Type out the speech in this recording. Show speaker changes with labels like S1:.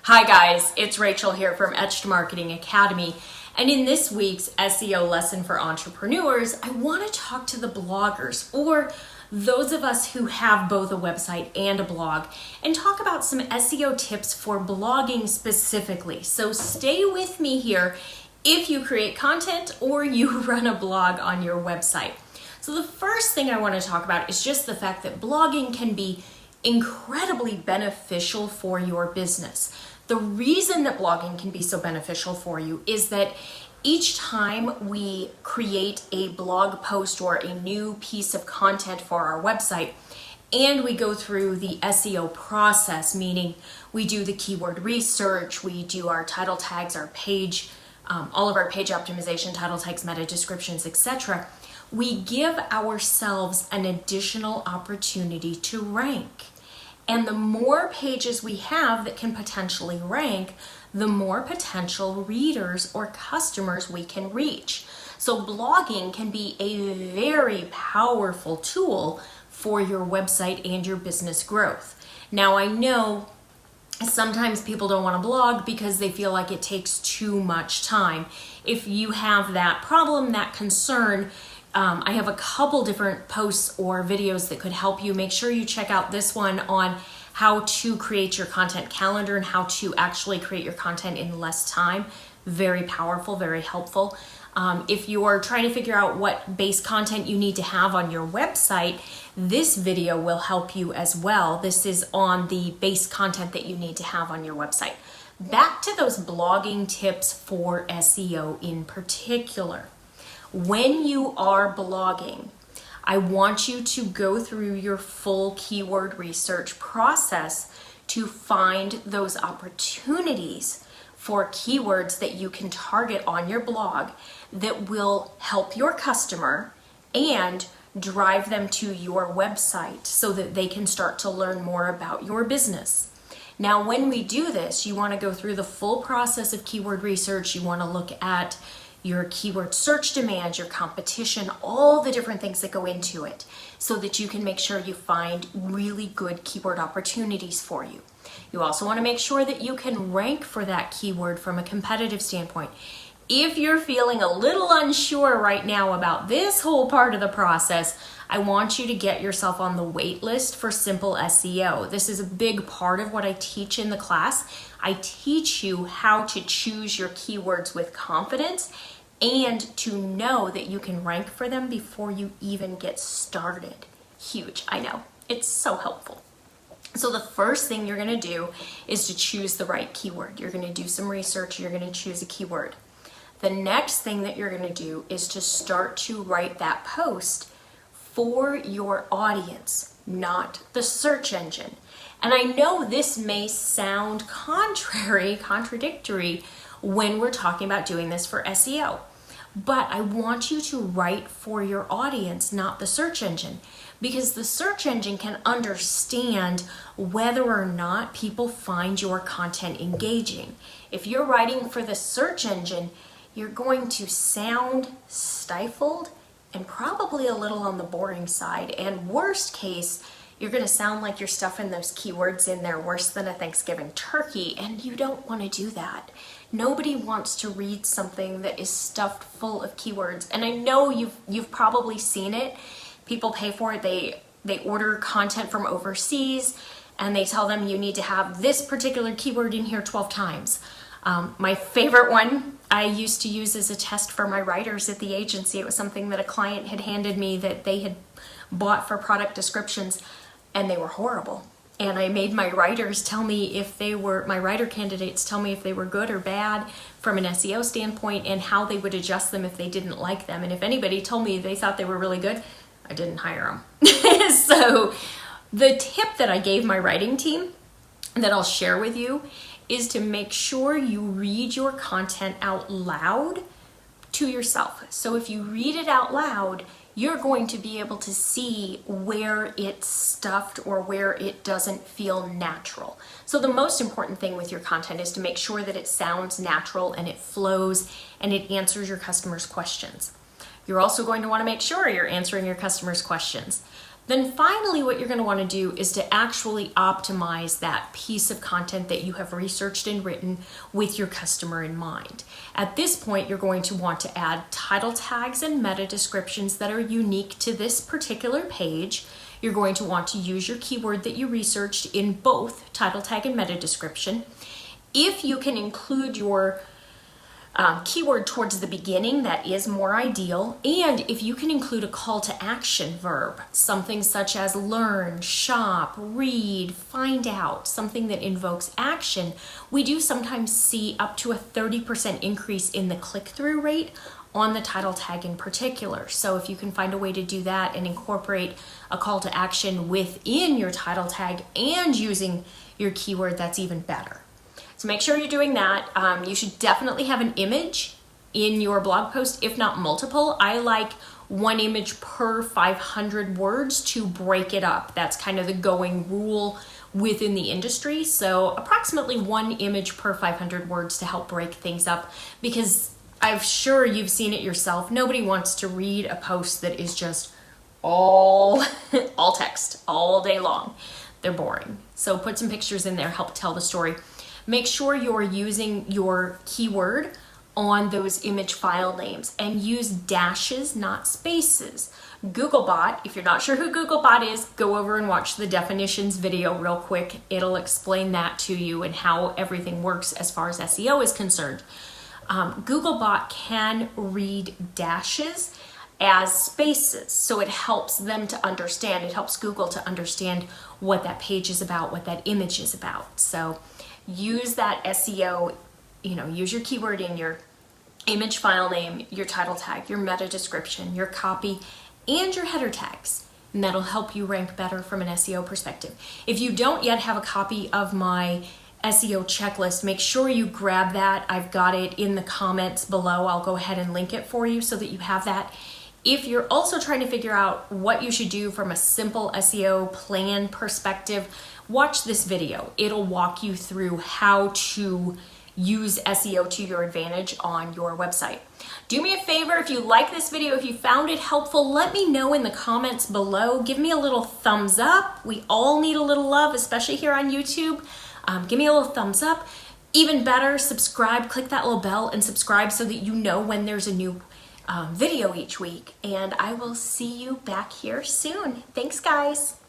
S1: Hi guys, it's Rachel here from Etched Marketing Academy, and in this week's SEO lesson for entrepreneurs, I want to talk to the bloggers, or those of us who have both a website and a blog, and talk about some SEO tips for blogging specifically. So stay with me here if you create content or you run a blog on your website. So the first thing I want to talk about is just the fact that blogging can be incredibly beneficial for your business. The reason that blogging can be so beneficial for you is that each time we create a blog post or a new piece of content for our website, and we go through the SEO process, meaning we do the keyword research, we do our title tags, our page, all of our page optimization, title tags, meta descriptions, etc., we give ourselves an additional opportunity to rank. And the more pages we have that can potentially rank, the more potential readers or customers we can reach. So blogging can be a very powerful tool for your website and your business growth. Now, I know sometimes people don't want to blog because they feel like it takes too much time. If you have that problem, that concern, I have a couple different posts or videos that could help you. Make sure you check out this one on how to create your content calendar and how to actually create your content in less time. Very powerful, very helpful. If you are trying to figure out what base content you need to have on your website, this video will help you as well. This is on the base content that you need to have on your website. Back to those blogging tips for SEO in particular. When you are blogging, I want you to go through your full keyword research process to find those opportunities for keywords that you can target on your blog that will help your customer and drive them to your website so that they can start to learn more about your business. Now, when we do this, you want to go through the full process of keyword research. You want to look at your keyword search demand, your competition, all the different things that go into it so that you can make sure you find really good keyword opportunities for you. You also want to make sure that you can rank for that keyword from a competitive standpoint. If you're feeling a little unsure right now about this whole part of the process, I want you to get yourself on the wait list for Simple SEO. This is a big part of what I teach in the class. I teach you how to choose your keywords with confidence and to know that you can rank for them before you even get started. Huge, I know. It's so helpful. So the first thing you're going to do is to choose the right keyword. You're going to do some research. You're going to choose a keyword. The next thing that you're going to do is to start to write that post for your audience, not the search engine. And I know this may sound contradictory when we're talking about doing this for SEO, but I want you to write for your audience, not the search engine, because the search engine can understand whether or not people find your content engaging. If you're writing for the search engine, you're going to sound stifled and probably a little on the boring side. And worst case, you're going to sound like you're stuffing those keywords in there worse than a Thanksgiving turkey, and you don't want to do that. Nobody wants to read something that is stuffed full of keywords. And I know you've probably seen it. People pay for it. They order content from overseas, and they tell them you need to have this particular keyword in here 12 times. My favorite one I used to use as a test for my writers at the agency. It was something that a client had handed me that they had bought for product descriptions, and they were horrible. And I made my writers tell me if they were, my writer candidates tell me if they were good or bad from an SEO standpoint and how they would adjust them if they didn't like them. And if anybody told me they thought they were really good, I didn't hire them. So the tip that I gave my writing team that I'll share with you is to make sure you read your content out loud to yourself. So if you read it out loud, you're going to be able to see where it's stuffed or where it doesn't feel natural. So the most important thing with your content is to make sure that it sounds natural and it flows and it answers your customers' questions. You're also going to want to make sure you're answering your customers' questions. Then finally, what you're going to want to do is to actually optimize that piece of content that you have researched and written with your customer in mind. At this point, you're going to want to add title tags and meta descriptions that are unique to this particular page. You're going to want to use your keyword that you researched in both title tag and meta description. If you can include your keyword towards the beginning, that is more ideal. And if you can include a call to action verb, something such as learn, shop, read, find out, something that invokes action, we do sometimes see up to a 30% increase in the click-through rate on the title tag in particular. So if you can find a way to do that and incorporate a call to action within your title tag and using your keyword, that's even better. So make sure you're doing that. You should definitely have an image in your blog post, if not multiple. I like one image per 500 words to break it up. That's kind of the going rule within the industry. So approximately one image per 500 words to help break things up, because I'm sure you've seen it yourself. Nobody wants to read a post that is just all text all day long. They're boring. So put some pictures in there, help tell the story. Make sure you're using your keyword on those image file names and use dashes, not spaces. Googlebot, if you're not sure who Googlebot is, go over and watch the definitions video real quick. It'll explain that to you and how everything works as far as SEO is concerned. Googlebot can read dashes as spaces, so it helps them to understand. It helps Google to understand what that page is about, what that image is about. So use that SEO, use your keyword in your image file name, your title tag, your meta description, your copy, and your header tags. And that'll help you rank better from an SEO perspective. If you don't yet have a copy of my SEO checklist, make sure you grab that. I've got it in the comments below. I'll go ahead and link it for you so that you have that. If you're also trying to figure out what you should do from a simple SEO plan perspective, watch this video. It'll walk you through how to use SEO to your advantage on your website. Do me a favor, if you like this video, if you found it helpful, let me know in the comments below. Give me a little thumbs up. We all need a little love, especially here on YouTube. Give me a little thumbs up. Even better, subscribe, click that little bell and subscribe so that you know when there's a new video each week. And I will see you back here soon. Thanks, guys.